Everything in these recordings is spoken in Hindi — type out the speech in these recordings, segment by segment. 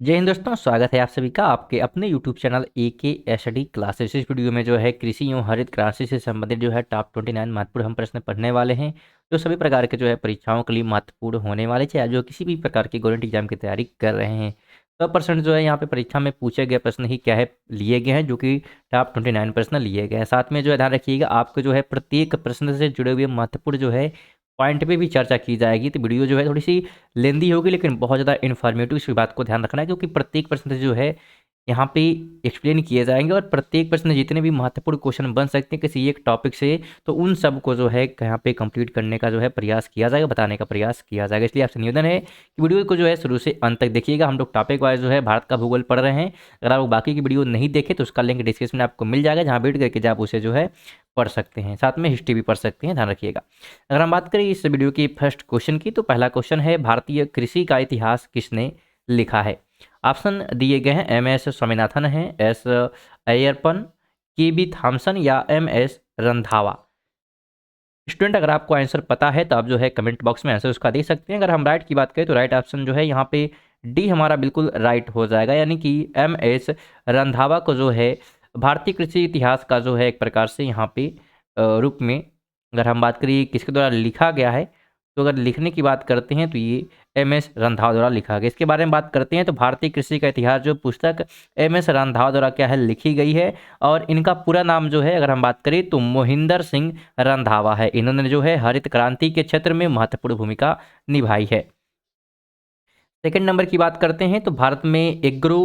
जय हिंद दोस्तों, स्वागत है आप सभी का आपके अपने YouTube चैनल AKSD क्लासेस। इस वीडियो में जो है कृषि एवं हरित क्रांति से संबंधित जो है टॉप 29 महत्वपूर्ण हम प्रश्न पढ़ने वाले हैं, जो सभी प्रकार के जो है परीक्षाओं के लिए महत्वपूर्ण होने वाले, चाहे जो किसी भी प्रकार की गवर्नमेंट एग्जाम की तैयारी कर रहे हैं। 100% जो है यहाँ पे परीक्षा में पूछे गए प्रश्न ही क्या है लिए गए हैं, जो कि टॉप 29 प्रश्न लिए गए हैं। साथ में जो है ध्यान रखिएगा, आपको जो है प्रत्येक प्रश्न से जुड़े हुए महत्वपूर्ण जो है पॉइंट पे भी चर्चा की जाएगी। तो वीडियो जो है थोड़ी सी लेंदी होगी, लेकिन बहुत ज़्यादा इन्फॉर्मेटिव, इस बात को ध्यान रखना है, क्योंकि प्रत्येक प्रश्न जो है यहाँ पे एक्सप्लेन किए जाएंगे और प्रत्येक प्रश्न जितने भी महत्वपूर्ण क्वेश्चन बन सकते हैं किसी एक टॉपिक से, तो उन सब को जो है यहाँ पे कंप्लीट करने का जो है प्रयास किया जाएगा, बताने का प्रयास किया जाएगा। इसलिए आपसे निवेदन है कि वीडियो को जो है शुरू से अंत तक देखिएगा। हम लोग टॉपिक वाइज जो है भारत का भूगोल पढ़ रहे हैं। अगर आप बाकी की वीडियो नहीं देखे तो उसका लिंक डिस्क्रिप्शन में आपको मिल जाएगा, जहाँ बैठ करके आप उसे जो है पढ़ सकते हैं। साथ में हिस्ट्री भी पढ़ सकते हैं, ध्यान रखिएगा। अगर हम बात करें इस वीडियो की फर्स्ट क्वेश्चन की, तो पहला क्वेश्चन है, भारतीय कृषि का इतिहास किसने लिखा है? ऑप्शन दिए गए हैं, MS स्वामीनाथन है, S अय्यप्पन, KB थॉमसन या MS रंधावा। स्टूडेंट, अगर आपको आंसर पता है तो आप जो है कमेंट बॉक्स में आंसर उसका दे सकते हैं। अगर हम राइट की बात करें तो राइट ऑप्शन जो है यहाँ पे डी हमारा बिल्कुल राइट हो जाएगा, यानी कि MS रंधावा को जो है भारतीय कृषि इतिहास का जो है एक प्रकार से यहाँ पे रूप में, अगर हम बात करें किसके द्वारा लिखा गया है, तो अगर लिखने की बात करते हैं तो ये MS रंधावा द्वारा लिखा गया। इसके बारे में बात करते हैं तो भारतीय कृषि का इतिहास जो पुस्तक MS रंधावा द्वारा क्या है लिखी गई है, और इनका पूरा नाम जो है अगर हम बात करें तो मोहिंदर सिंह रंधावा है। इन्होंने जो है हरित क्रांति के क्षेत्र में महत्वपूर्ण भूमिका निभाई है। सेकंड नंबर की बात करते हैं तो भारत में एग्रो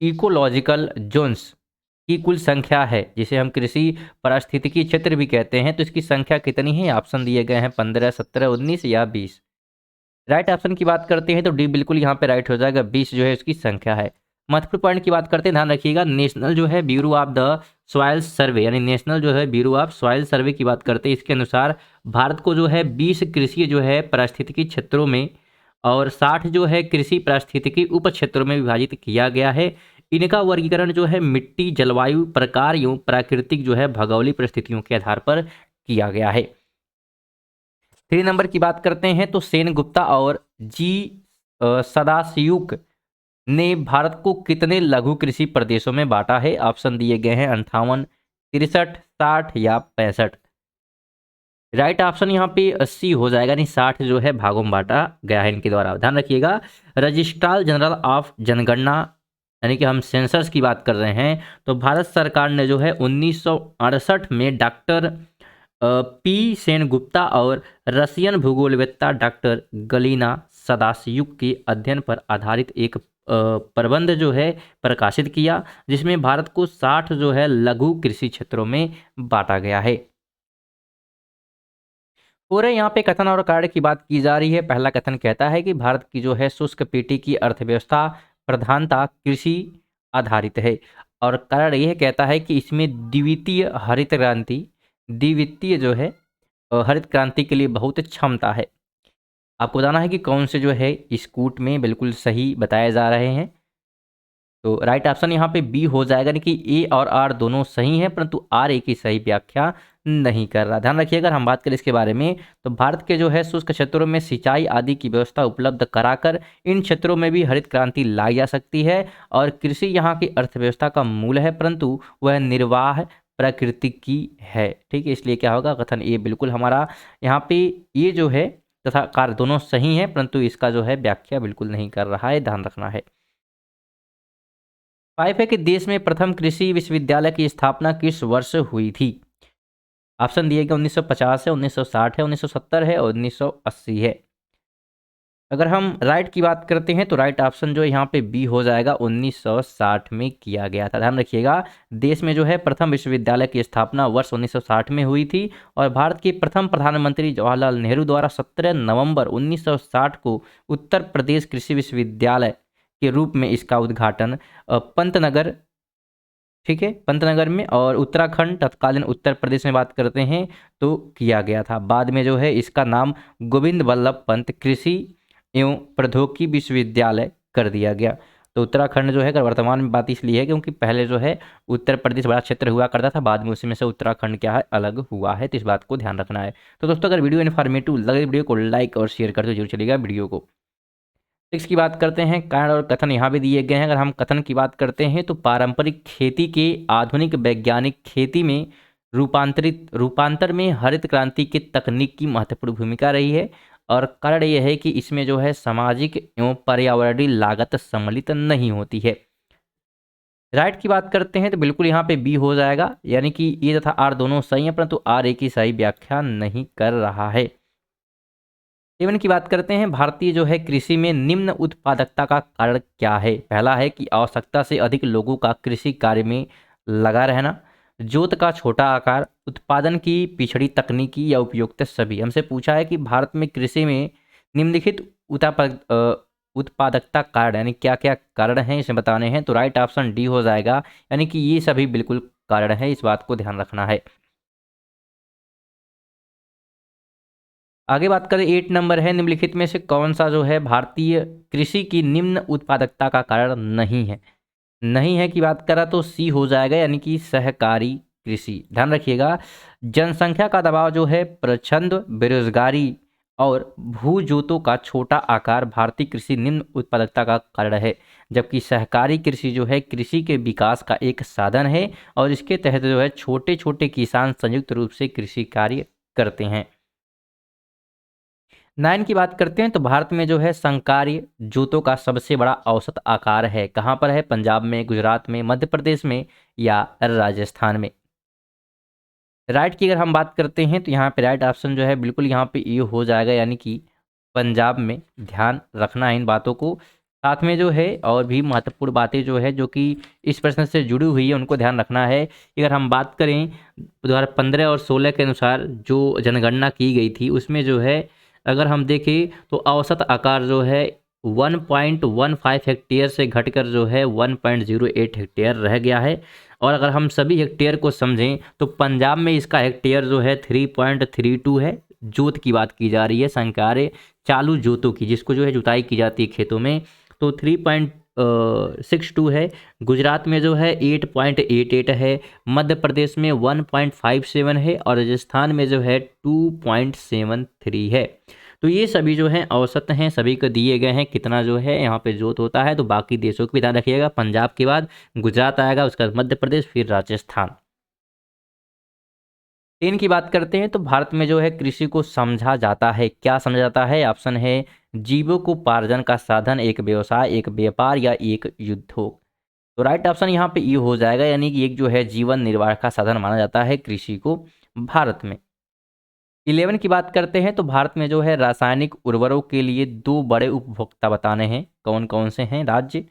इकोलॉजिकल जोन्स की कुल संख्या है, जिसे हम कृषि पारिस्थितिकी क्षेत्र भी कहते हैं, तो इसकी संख्या कितनी है? ऑप्शन दिए गए हैं 15, 17, 19 या 20। राइट ऑप्शन की बात करते हैं तो डी बिल्कुल यहाँ पे राइट हो जाएगा, 20 जो है इसकी संख्या है। महत्वपूर्ण पॉइंट की बात करते हैं, ध्यान रखिएगा, नेशनल जो है ब्यूरो ऑफ द सॉइल सर्वे, यानी नेशनल जो है ब्यूरो ऑफ सॉइल सर्वे की बात करते हैं, इसके अनुसार भारत को जो है 20 कृषि जो है पारिस्थितिकी क्षेत्रों में और 60 जो है कृषि पारिस्थितिकी उप क्षेत्रों में विभाजित किया गया है। इनका वर्गीकरण जो है मिट्टी, जलवायु, प्रकार एवं प्राकृतिक जो है भौगोलिक परिस्थितियों के आधार पर किया गया है। 3 नंबर की बात करते हैं तो सेन गुप्ता और जी सदाशियुक ने भारत को कितने लघु कृषि प्रदेशों में बांटा है? ऑप्शन दिए गए हैं 58, 63, 60 या 65। राइट ऑप्शन यहाँ पे 80 हो जाएगा, नहीं 60 जो है भागों में बांटा गया है इनके द्वारा। ध्यान रखिएगा, रजिस्ट्रार जनरल ऑफ जनगणना, यानी कि हम सेंसस की बात कर रहे हैं, तो भारत सरकार ने जो है 1968 में डॉक्टर P सेनगुप्ता और रसियन भूगोलवेत्ता डॉक्टर गलीना सदाशियुक के अध्ययन पर आधारित एक प्रबंध जो है प्रकाशित किया, जिसमें भारत को 60 जो है लघु कृषि क्षेत्रों में बांटा गया है। पूरे यहाँ पे कथन और कार्य की बात की जा रही है। पहला कथन कहता है कि भारत की जो है शुष्क पेटी की अर्थव्यवस्था प्रधानता कृषि आधारित है, और कारण यह कहता है कि इसमें द्वितीय हरित क्रांति, द्वितीय जो है हरित क्रांति के लिए बहुत क्षमता है। आपको बताना है कि कौन से जो है इस कूट में बिल्कुल सही बताए जा रहे हैं। तो राइट ऑप्शन यहाँ पे बी हो जाएगा, यानी कि ए और आर दोनों सही हैं, परंतु आर ए की सही व्याख्या नहीं कर रहा। ध्यान रखिए, अगर हम बात करें इसके बारे में तो भारत के जो है शुष्क क्षेत्रों में सिंचाई आदि की व्यवस्था उपलब्ध कराकर इन क्षेत्रों में भी हरित क्रांति लाई जा सकती है, और कृषि यहाँ की अर्थव्यवस्था का मूल है, परंतु वह निर्वाह प्रकृति की है। ठीक है, इसलिए क्या होगा, कथन ए बिल्कुल हमारा यहाँ पे ये जो है तथा कार दोनों सही हैं, परंतु इसका जो है व्याख्या बिल्कुल नहीं कर रहा है, ध्यान रखना है। 5 है कि देश में प्रथम कृषि विश्वविद्यालय की स्थापना किस वर्ष हुई थी? ऑप्शन दिए गए 1950 है, 1960 है, 1970 है और 1980 है। अगर हम राइट की बात करते हैं तो राइट ऑप्शन जो है यहाँ पे बी हो जाएगा, 1960 में किया गया था। ध्यान रखिएगा, देश में जो है प्रथम विश्वविद्यालय की स्थापना वर्ष 1960 में हुई थी, और भारत के प्रथम प्रधानमंत्री जवाहरलाल नेहरू द्वारा 17 नवंबर 1960 को उत्तर प्रदेश कृषि विश्वविद्यालय के रूप में इसका उद्घाटन पंतनगर, ठीक है, पंतनगर में और उत्तराखंड तत्कालीन उत्तर प्रदेश में बात करते हैं तो किया गया था। बाद में जो है इसका नाम गोविंद वल्लभ पंत कृषि एवं प्रौद्योगिकी विश्वविद्यालय कर दिया गया। तो उत्तराखंड जो है अगर वर्तमान में बात इसलिए है क्योंकि पहले जो है उत्तर प्रदेश बड़ा क्षेत्र हुआ करता था, बाद में उसी में से उत्तराखंड क्या है अलग हुआ है, तो इस बात को ध्यान रखना है। तो दोस्तों, अगर वीडियो इन्फॉर्मेटिव लगे वीडियो को लाइक और शेयर करते जरूर चलिएगा वीडियो को। 6 की बात करते हैं, कारण और कथन यहाँ भी दिए गए हैं। अगर हम कथन की बात करते हैं तो पारंपरिक खेती के आधुनिक वैज्ञानिक खेती में रूपांतर में हरित क्रांति की तकनीक की महत्वपूर्ण भूमिका रही है। और कारण यह है कि इसमें जो है सामाजिक एवं पर्यावरणीय लागत सम्मिलित नहीं होती है। राइट की बात करते हैं तो बिल्कुल यहाँ पे बी हो जाएगा, यानी कि ये तथा आर दोनों सही है, परंतु आर ए की सही व्याख्या नहीं कर रहा है। 7 की बात करते हैं, भारतीय जो है कृषि में निम्न उत्पादकता का कारण क्या है। पहला है कि आवश्यकता से अधिक लोगों का कृषि कार्य में लगा रहना, जोत का छोटा आकार, उत्पादन की पिछड़ी तकनीकी या उपयोगिता सभी। हमसे पूछा है कि भारत में कृषि में निम्नलिखित उत्पादकता कारण यानी क्या क्या कारण हैं इसे बताने हैं, तो राइट ऑप्शन डी हो जाएगा, यानी कि ये सभी बिल्कुल कारण है, इस बात को ध्यान रखना है। आगे बात करें 8 नंबर है, निम्नलिखित में से कौन सा जो है भारतीय कृषि की निम्न उत्पादकता का कारण नहीं है। नहीं है की बात करा तो सी हो जाएगा, यानी कि सहकारी कृषि। ध्यान रखिएगा, जनसंख्या का दबाव जो है, प्रचंड बेरोजगारी और भू जोतों का छोटा आकार भारतीय कृषि निम्न उत्पादकता का कारण है। जबकि सहकारी कृषि जो है कृषि के विकास का एक साधन है और इसके तहत जो है छोटे छोटे किसान संयुक्त रूप से कृषि कार्य करते हैं। 9 की बात करते हैं तो भारत में जो है संकार्य जूतों का सबसे बड़ा औसत आकार है। कहाँ पर है? पंजाब में, गुजरात में, मध्य प्रदेश में या राजस्थान में। राइट की अगर हम बात करते हैं तो यहाँ पे राइट ऑप्शन जो है बिल्कुल यहाँ पे ये हो जाएगा, यानी कि पंजाब में। ध्यान रखना है इन बातों को। साथ में जो है और भी महत्वपूर्ण बातें जो है जो कि इस प्रश्न से जुड़ी हुई है उनको ध्यान रखना है। अगर हम बात करें 2015 और 16 के अनुसार जो जनगणना की गई थी उसमें जो है अगर हम देखें तो औसत आकार जो है 1.15 हेक्टेयर से घटकर जो है 1.08 हेक्टेयर रह गया है। और अगर हम सभी हेक्टेयर को समझें तो पंजाब में इसका हेक्टेयर जो है 3.32 है। जोत की बात की जा रही है, संकार्य चालू जोतों की, जिसको जो है जुताई की जाती है खेतों में, तो 3.62 है। गुजरात में जो है 8.88 है, मध्य प्रदेश में 1.57 है और राजस्थान में जो है 2.73 है। तो ये सभी जो हैं औसत हैं, सभी को दिए गए हैं कितना जो है यहाँ पे जोत होता है। तो बाकी देशों को भी ध्यान रखिएगा, पंजाब के बाद गुजरात आएगा, उसके बाद मध्य प्रदेश, फिर राजस्थान। 3 की बात करते हैं तो भारत में जो है कृषि को समझा जाता है, क्या समझा जाता है? ऑप्शन है जीविकोपार्जन का साधन, एक व्यवसाय, एक व्यापार या एक उद्योग। तो राइट ऑप्शन यहाँ पे ये हो जाएगा, यानी कि एक जो है जीवन निर्वाह का साधन माना जाता है कृषि को भारत में। 11 की बात करते हैं तो भारत में जो है रासायनिक उर्वरकों के लिए दो बड़े उपभोक्ता बताने हैं, कौन कौन से हैं राज्य?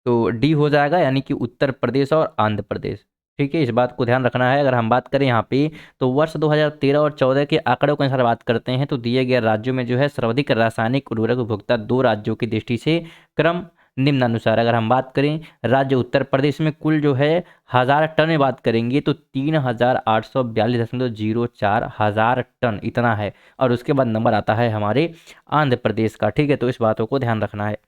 तो डी हो जाएगा, यानी कि उत्तर प्रदेश और आंध्र प्रदेश। ठीक है, इस बात को ध्यान रखना है। अगर हम बात करें यहाँ पे तो वर्ष 2013 और 14 के आंकड़ों के अनुसार बात करते हैं तो दिए गए राज्यों में जो है सर्वाधिक रासायनिक उर्वरक उपभोक्ता दो राज्यों की दृष्टि से क्रम निम्नानुसार। अगर हम बात करें राज्य उत्तर प्रदेश में कुल जो है 1000 टन में बात करेंगे तो 3842.04 हजार टन इतना है। और उसके बाद नंबर आता है हमारे आंध्र प्रदेश का। ठीक है, तो इस बातों को ध्यान रखना है।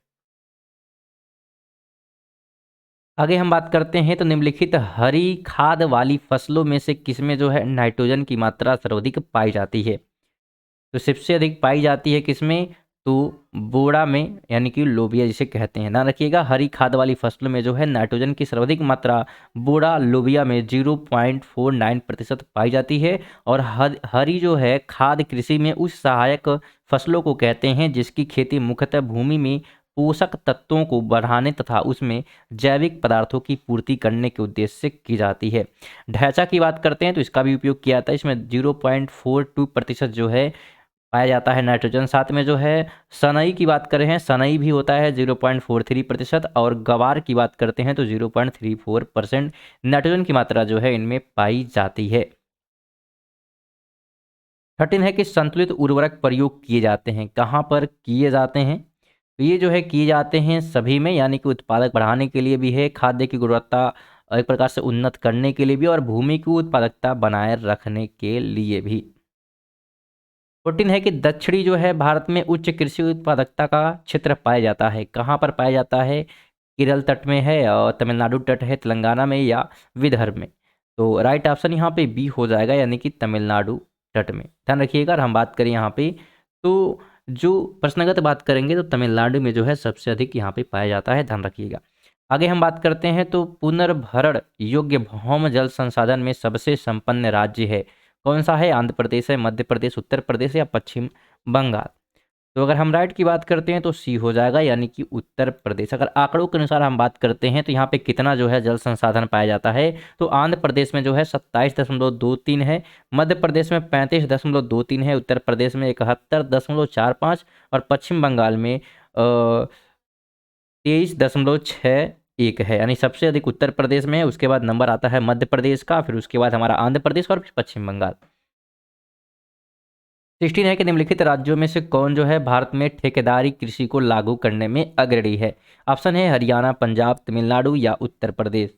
आगे हम बात करते हैं तो निम्नलिखित हरी खाद वाली फसलों में से किसमें जो है नाइट्रोजन की मात्रा सर्वाधिक पाई जाती है? तो सबसे अधिक पाई जाती है किसमें? तो बोड़ा में, यानी कि लोबिया जिसे कहते हैं। ध्यान रखिएगा, हरी खाद वाली फसलों में जो है नाइट्रोजन की सर्वाधिक मात्रा बोड़ा लोबिया में 0.49% पाई जाती है। और हरी जो है खाद कृषि में उस सहायक फसलों को कहते हैं जिसकी खेती मुख्यतः भूमि में पोषक तत्वों को बढ़ाने तथा उसमें जैविक पदार्थों की पूर्ति करने के उद्देश्य से की जाती है। ढैंचा की बात करते हैं तो इसका भी उपयोग किया जाता है, इसमें 0.42% जो है पाया जाता है नाइट्रोजन। साथ में जो है सनई की बात करें हैं, सनई भी होता है 0.43%। और गवार की बात करते हैं तो 0.34% नाइट्रोजन की मात्रा जो है इनमें पाई जाती है। 13 है कि संतुलित उर्वरक प्रयोग किए जाते हैं, कहाँ पर किए जाते हैं? तो ये जो है किए जाते हैं सभी में, यानी कि उत्पादक बढ़ाने के लिए भी है, खाद्य की गुणवत्ता एक प्रकार से उन्नत करने के लिए भी, और भूमि की उत्पादकता बनाए रखने के लिए भी। 14 है कि दक्षिणी जो है भारत में उच्च कृषि उत्पादकता का क्षेत्र पाया जाता है, कहाँ पर पाया जाता है? केरल तट में है और तमिलनाडु तट है, तेलंगाना में या विदर्भ में। तो राइट ऑप्शन यहाँ पे बी हो जाएगा, यानी कि तमिलनाडु तट में। ध्यान रखिएगा। और हम बात करें यहाँ पे तो जो प्रश्नगत बात करेंगे तो तमिलनाडु में जो है सबसे अधिक यहाँ पे पाया जाता है, ध्यान रखिएगा। आगे हम बात करते हैं तो पुनर्भरण योग्य भौम जल संसाधन में सबसे संपन्न राज्य है कौन सा है? आंध्र प्रदेश है, मध्य प्रदेश, उत्तर प्रदेश या पश्चिम बंगाल। तो अगर हम राइट की बात करते हैं तो सी हो जाएगा, यानी कि उत्तर प्रदेश। अगर आंकड़ों के अनुसार हम बात करते हैं तो यहाँ पे कितना जो है जल संसाधन पाया जाता है, तो आंध्र प्रदेश में जो है 27.23 है, मध्य प्रदेश में 35.23 है, उत्तर प्रदेश में 71.45 और पश्चिम बंगाल में 23.61 है। यानी सबसे अधिक उत्तर प्रदेश में है, उसके बाद नंबर आता है मध्य प्रदेश का, फिर उसके बाद हमारा आंध्र प्रदेश और फिर पश्चिम बंगाल। 16 है कि निम्नलिखित राज्यों में से कौन जो है भारत में ठेकेदारी कृषि को लागू करने में अग्रणी है? ऑप्शन है हरियाणा, पंजाब, तमिलनाडु या उत्तर प्रदेश।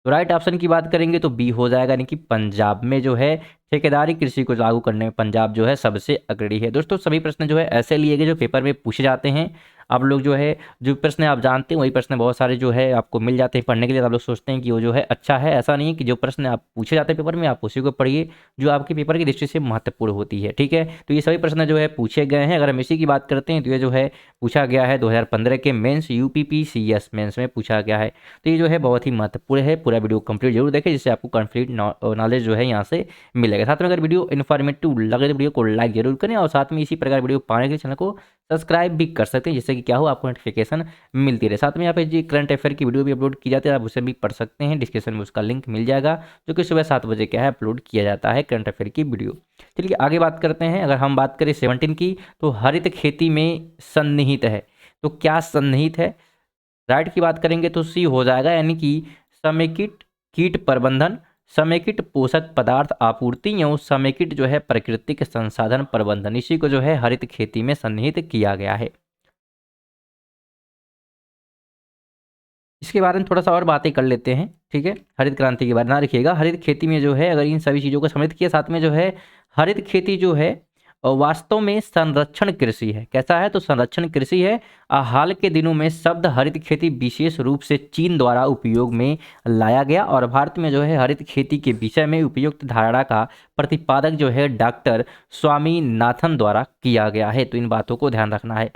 तो राइट ऑप्शन की बात करेंगे तो बी हो जाएगा, यानी कि पंजाब में जो है ठेकेदारी कृषि को लागू करने में पंजाब जो है सबसे अग्रणी है। दोस्तों सभी प्रश्न जो है ऐसे लिए गए जो पेपर में पूछे जाते हैं। आप लोग जो है जो प्रश्न आप जानते हैं वही प्रश्न बहुत सारे जो है आपको मिल जाते हैं पढ़ने के लिए। आप लोग सोचते हैं कि वो जो है अच्छा है, ऐसा नहीं है कि जो प्रश्न आप पूछे जाते हैं पेपर में आप उसी को पढ़िए जो आपके पेपर की दृष्टि से महत्वपूर्ण होती है, ठीक है। तो ये सभी प्रश्न जो है पूछे गए हैं। अगर हम इसी की बात करते हैं तो ये जो है पूछा गया है 2015 के मेंस यूपीपीसीएस मेंस में पूछा गया है। तो ये जो है बहुत ही महत्वपूर्ण है। पूरा वीडियो कंप्लीट जरूर देखें जिससे आपको कंप्लीट नॉलेज जो है यहाँ से मिलेगा। साथ में अगर वीडियो इन्फॉर्मेटिव लगे तो वीडियो को लाइक जरूर करें और साथ में इसी प्रकार वीडियो पाने के लिए चैनल को सब्सक्राइब भी कर सकते हैं, जिससे कि क्या हो आपको नोटिफिकेशन मिलती रहे। साथ में यहाँ पे जी करंट अफेयर की वीडियो भी अपलोड की जाती है, आप उसे भी पढ़ सकते हैं, डिस्क्रिप्शन में उसका लिंक मिल जाएगा, जो कि सुबह 7 बजे क्या है अपलोड किया जाता है करंट अफेयर की वीडियो। चलिए आगे बात करते हैं। अगर हम बात करें 17 की तो हरित खेती में सन्निहित है, तो क्या सन्निहित है? राइट की बात करेंगे तो सी हो जाएगा, यानी कि समेकित कीट प्रबंधन, समेकित पोषक पदार्थ आपूर्ति एवं समेकित जो है प्राकृतिक संसाधन प्रबंधन, इसी को जो है हरित खेती में सन्निहित किया गया है। इसके बारे में थोड़ा सा और बातें कर लेते हैं, ठीक है। हरित क्रांति के बारे में ना रखिएगा। हरित खेती में जो है अगर इन सभी चीज़ों को सम्मिलित किया, साथ में जो है हरित खेती जो है वास्तव में संरक्षण कृषि है। कैसा है? तो संरक्षण कृषि है। हाल के दिनों में शब्द हरित खेती विशेष रूप से चीन द्वारा उपयोग में लाया गया और भारत में जो है हरित खेती के विषय में उपयुक्त धारणा का प्रतिपादक जो है डॉक्टर स्वामीनाथन द्वारा किया गया है। तो इन बातों को ध्यान रखना है।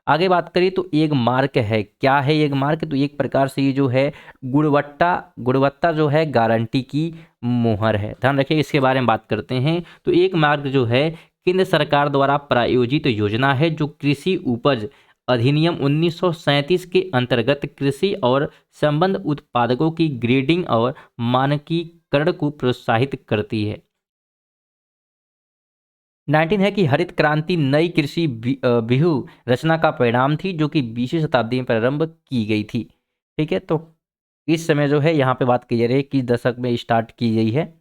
आगे बात करिए तो एक मार्क है। क्या है एक मार्क? तो एक प्रकार से ये जो है गुणवत्ता जो है गारंटी की मुहर है। ध्यान रखिए, इसके बारे में बात करते हैं। तो एक मार्क जो है केंद्र सरकार द्वारा प्रायोजित योजना है जो कृषि उपज अधिनियम 1937 के अंतर्गत कृषि और संबंध उत्पादकों की ग्रेडिंग और मानकीकरण को प्रोत्साहित करती है। 19 है कि हरित क्रांति नई कृषि व्यूह रचना का परिणाम थी जो कि 20वीं शताब्दी में प्रारंभ की गई थी, ठीक है। तो इस समय जो है यहाँ पे बात की जा रही है कि दशक में स्टार्ट की गई है।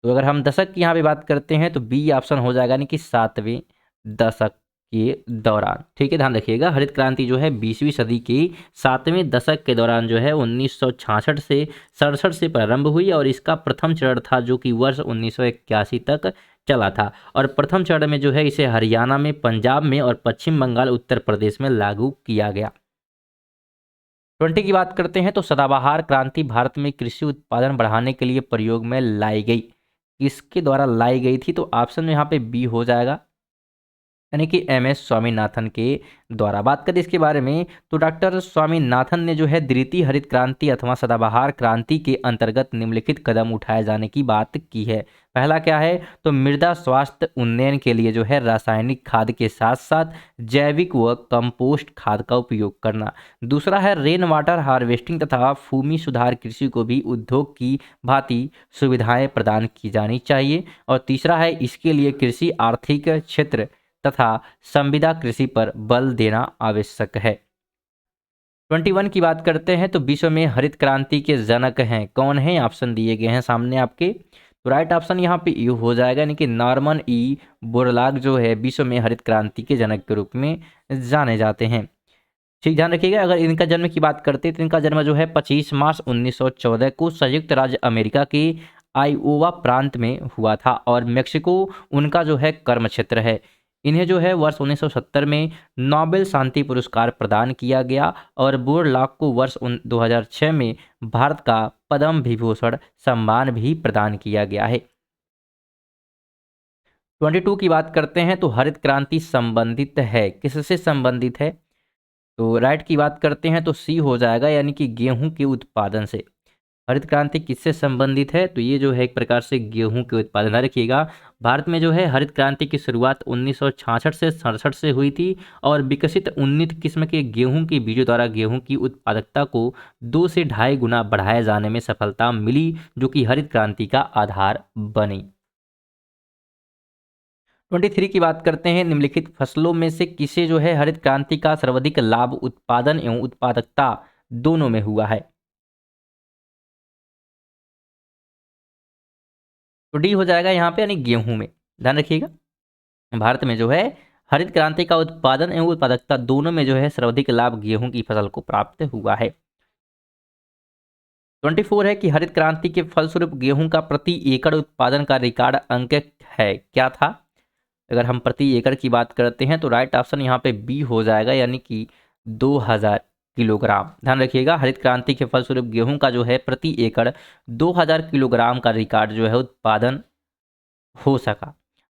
तो अगर हम दशक की यहाँ पे बात करते हैं तो बी ऑप्शन हो जाएगा, यानी कि 7वें दशक के दौरान, ठीक है। ध्यान रखिएगा, हरित क्रांति जो है 20वीं सदी के 7वें दशक के दौरान जो है 1966 से 67 से प्रारंभ हुई और इसका प्रथम चरण था जो कि वर्ष 1981 तक चला था। और प्रथम चरण में जो है इसे हरियाणा में, पंजाब में और पश्चिम बंगाल, उत्तर प्रदेश में लागू किया गया। 20 की बात करते हैं तो सदाबहार क्रांति भारत में कृषि उत्पादन बढ़ाने के लिए प्रयोग में लाई गई। किसके द्वारा लाई गई थी? तो ऑप्शन में यहाँ पे बी हो जाएगा, यानी कि MS स्वामीनाथन के द्वारा। बात करें इसके बारे में तो डॉक्टर स्वामीनाथन ने जो है द्वितीय हरित क्रांति अथवा सदाबहार क्रांति के अंतर्गत निम्नलिखित कदम उठाए जाने की बात की है। पहला क्या है? तो मृदा स्वास्थ्य उन्नयन के लिए जो है रासायनिक खाद के साथ साथ जैविक व कंपोस्ट खाद का उपयोग करना। दूसरा है रेन वाटर हार्वेस्टिंग तथा भूमि सुधार कृषि को भी उद्योग की भांति सुविधाएं प्रदान की जानी चाहिए। और तीसरा है इसके लिए कृषि आर्थिक क्षेत्र तथा संविदा कृषि पर बल देना आवश्यक है। 21 की बात करते हैं तो विश्व में हरित क्रांति के जनक हैं कौन है? ऑप्शन दिए गए हैं सामने आपके। तो राइट ऑप्शन यहाँ पे यू हो जाएगा, यानी कि नॉर्मन ई बोरलाग जो है विश्व में हरित क्रांति के जनक के रूप में जाने जाते हैं। ठीक, ध्यान रखिएगा। अगर इनका जन्म की बात करते हैं तो इनका जन्म जो है 25 मार्च 1914 को संयुक्त राज्य अमेरिका के आइओवा प्रांत में हुआ था और मेक्सिको उनका जो है कर्म क्षेत्र है। इन्हें जो है वर्ष 1970 में नोबेल शांति पुरस्कार प्रदान किया गया और बोरलॉग को वर्ष 2006 में भारत का पद्म विभूषण सम्मान भी प्रदान किया गया है। 22 की बात करते हैं तो हरित क्रांति संबंधित है, किससे संबंधित है? तो राइट की बात करते हैं तो सी हो जाएगा, यानी कि गेहूं के उत्पादन से। हरित क्रांति किससे संबंधित है? तो ये जो है एक प्रकार से गेहूं के उत्पादन। ध्यान रखिएगा, भारत में जो है हरित क्रांति की शुरुआत 1966 से 67 से हुई थी और विकसित उन्नत किस्म के गेहूं के बीजों द्वारा गेहूं की उत्पादकता को 2 से 2.5 गुना बढ़ाए जाने में सफलता मिली, जो कि हरित क्रांति का आधार बनी। 23 की बात करते हैं, निम्नलिखित फसलों में से किसे जो है हरित क्रांति का सर्वाधिक लाभ उत्पादन एवं उत्पादकता दोनों में हुआ है? तो डी हो जाएगा यहाँ पे, यानी गेहूं में। ध्यान रखिएगा, भारत में जो है हरित क्रांति का उत्पादन एवं उत्पादकता दोनों में जो है सर्वाधिक लाभ गेहूं की फसल को प्राप्त हुआ है। 24 है कि हरित क्रांति के फलस्वरूप गेहूं का प्रति एकड़ उत्पादन का रिकॉर्ड अंक है, क्या था? अगर हम प्रति एकड़ की बात करते हैं तो राइट ऑप्शन यहाँ पे बी हो जाएगा, यानी कि 2000 किलोग्राम। ध्यान रखिएगा, हरित क्रांति के फलस्वरूप गेहूं का जो है प्रति एकड़ 2000 किलोग्राम का रिकॉर्ड जो है उत्पादन हो सका,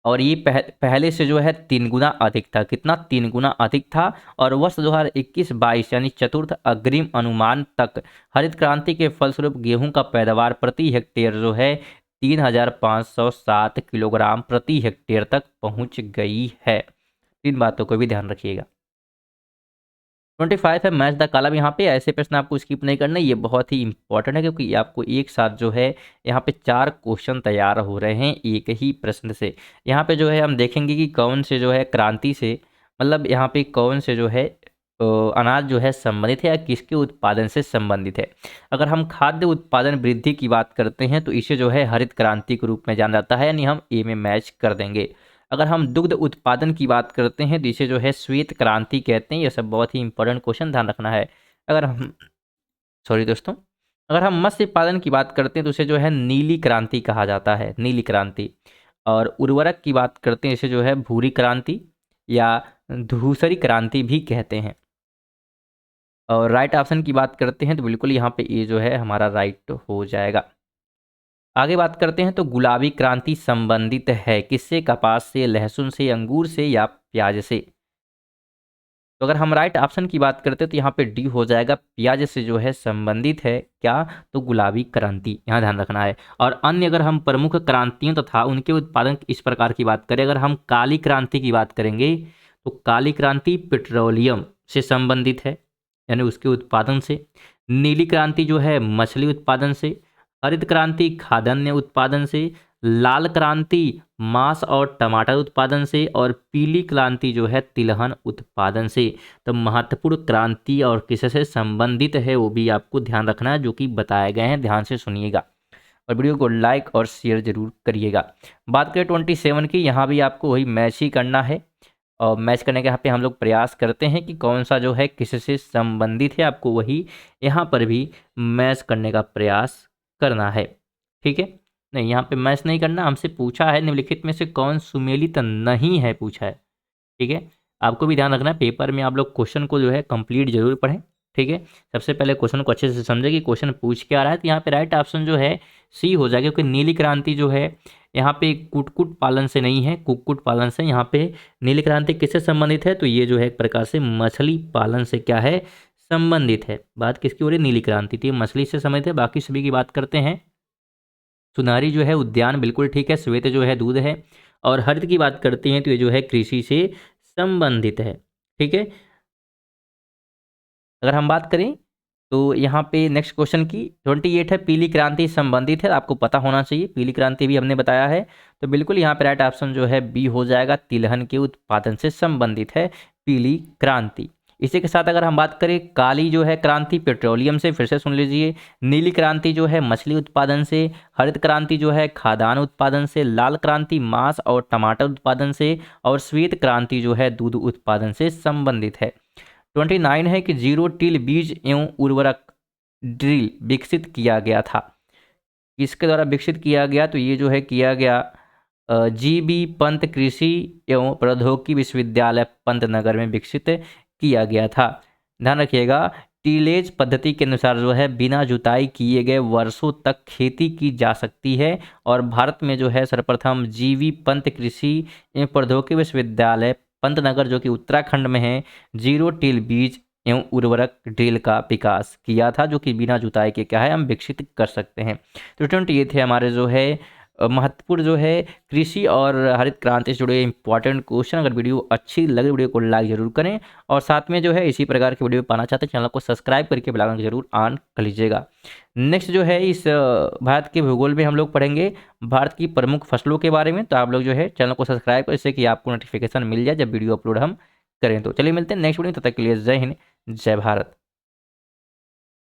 और ये पहले से जो है 3 गुना अधिक था। कितना? 3 गुना अधिक था। और वर्ष 2021-22 यानी चतुर्थ अग्रिम अनुमान तक हरित क्रांति के फलस्वरूप गेहूं का पैदावार प्रति हेक्टेयर जो है 3507 किलोग्राम प्रति हेक्टेयर तक पहुंच गई है। इन बातों को भी ध्यान रखिएगा। 25 है मैच द कॉलम। यहाँ पे ऐसे प्रश्न आपको स्किप नहीं करना, ये बहुत ही इंपॉर्टेंट है, क्योंकि आपको एक साथ जो है यहाँ पे 4 क्वेश्चन तैयार हो रहे हैं एक ही प्रश्न से। यहाँ पे जो है हम देखेंगे कि कौन से जो है क्रांति से, मतलब यहाँ पे कौन से जो है अनाज जो है संबंधित है या किसके उत्पादन से संबंधित है। अगर हम खाद्य उत्पादन वृद्धि की बात करते हैं तो इसे जो है हरित क्रांति के रूप में जाना जाता है, यानी हम ए में मैच कर देंगे। अगर हम दुग्ध उत्पादन की बात करते हैं तो इसे जो है श्वेत क्रांति कहते हैं। यह सब बहुत ही इंपॉर्टेंट क्वेश्चन, ध्यान रखना है। अगर हम सॉरी दोस्तों, अगर हम मत्स्य पालन की बात करते हैं तो इसे जो है नीली क्रांति कहा जाता है, नीली क्रांति। और उर्वरक की बात करते हैं इसे जो है भूरी क्रांति या धूसरी क्रांति भी कहते हैं। और राइट ऑप्शन की बात करते हैं तो बिल्कुल यहाँ पे ये जो है हमारा राइट हो जाएगा। आगे बात करते हैं तो गुलाबी क्रांति संबंधित है किससे? कपास से, लहसुन से, अंगूर से या प्याज से? तो अगर हम राइट ऑप्शन की बात करते हैं तो यहाँ पे डी हो जाएगा, प्याज से जो है संबंधित है। क्या? तो गुलाबी क्रांति, यहाँ ध्यान रखना है। और अन्य अगर हम प्रमुख क्रांतियों तथा उनके उत्पादन इस प्रकार की बात करें, अगर हम काली क्रांति की बात करेंगे तो काली क्रांति पेट्रोलियम से संबंधित है, यानी उसके उत्पादन से। नीली क्रांति जो है मछली उत्पादन से। हरित क्रांति खाद्यान्न उत्पादन से। लाल क्रांति मांस और टमाटर उत्पादन से। और पीली क्रांति जो है तिलहन उत्पादन से। तो महत्वपूर्ण क्रांति और किससे संबंधित है वो भी आपको ध्यान रखना है, जो कि बताए गए हैं, ध्यान से सुनिएगा और वीडियो को लाइक और शेयर जरूर करिएगा। बात करें 27 की, यहाँ भी आपको वही मैच ही करना है, और मैच करने के यहाँ पे हम लोग प्रयास करते हैं कि कौन सा जो है किससे संबंधित है, आपको वही यहाँ पर भी मैच करने का प्रयास करना है। ठीक है, नहीं यहाँ पे मैच नहीं करना, हमसे पूछा है निम्नलिखित में से कौन सुमेलित नहीं है, पूछा है। ठीक है, आपको भी ध्यान रखना है, पेपर में आप लोग क्वेश्चन को जो है कंप्लीट जरूर पढ़ें। ठीक है, सबसे पहले क्वेश्चन को अच्छे से समझे कि क्वेश्चन पूछ के आ रहा है। तो यहाँ पे राइट ऑप्शन जो है सी हो जाएगा, क्योंकि नीली क्रांति जो है यहाँ पे कुक्कुट पालन से नहीं है, कुक्कुट पालन से। यहाँ पे नीली क्रांति किससे संबंधित है? तो ये जो है एक प्रकार से मछली पालन से क्या है, संबंधित है। बात किसकी हो रही है? नीली क्रांति। तो ये मछली से संबंधित है। बाकी सभी की बात करते हैं। सुनारी जो है उद्यान, बिल्कुल ठीक है। श्वेत जो है दूध है। और हरित की बात करते हैं तो ये जो है कृषि से संबंधित है। ठीक है, अगर हम बात करें तो यहाँ पे नेक्स्ट क्वेश्चन की 28 है, पीली क्रांति संबंधित है। आपको पता होना चाहिए, पीली क्रांति भी हमने बताया है। तो बिल्कुल यहाँ पे राइट ऑप्शन जो है बी हो जाएगा, तिलहन के उत्पादन से संबंधित है पीली क्रांति। इसी के साथ अगर हम बात करें काली जो है क्रांति पेट्रोलियम से, फिर से सुन लीजिए। नीली क्रांति जो है मछली उत्पादन से। हरित क्रांति जो है खाद्यान्न उत्पादन से। लाल क्रांति मांस और टमाटर उत्पादन से। और श्वेत क्रांति जो है दूध उत्पादन से संबंधित है। 29 है कि जीरो टिल बीज एवं उर्वरक ड्रिल विकसित किया गया था, किसके द्वारा विकसित किया गया? तो ये जो है किया गया जी.बी. पंत कृषि एवं प्रौद्योगिकी विश्वविद्यालय पंतनगर में विकसित किया गया था। ध्यान रखिएगा, टीलेज पद्धति के अनुसार जो है बिना जुताई किए गए वर्षों तक खेती की जा सकती है। और भारत में जो है सर्वप्रथम जीवी पंत कृषि एवं प्रौद्योगिकी विश्वविद्यालय पंतनगर जो कि उत्तराखंड में है, जीरो टिल बीज एवं उर्वरक ड्रिल का विकास किया था, जो कि बिना जुताई के क्या है हम विकसित कर सकते हैं। तो स्टूडेंट ये थे हमारे जो है महत्वपूर्ण जो है कृषि और हरित क्रांति से जुड़े इंपॉर्टेंट क्वेश्चन। अगर वीडियो अच्छी लगे वीडियो को लाइक जरूर करें, और साथ में जो है इसी प्रकार के वीडियो पाना चाहते हैं चैनल को सब्सक्राइब करके बेल आइकन जरूर ऑन कर लीजिएगा। नेक्स्ट जो है इस भारत के भूगोल में हम लोग पढ़ेंगे भारत की प्रमुख फसलों के बारे में। तो आप लोग जो है चैनल को सब्सक्राइब करें, इससे कि आपको नोटिफिकेशन मिल जाए जब वीडियो अपलोड हम करें। तो चलिए मिलते हैं नेक्स्ट वीडियो में, तब तक के लिए जय हिंद जय भारत।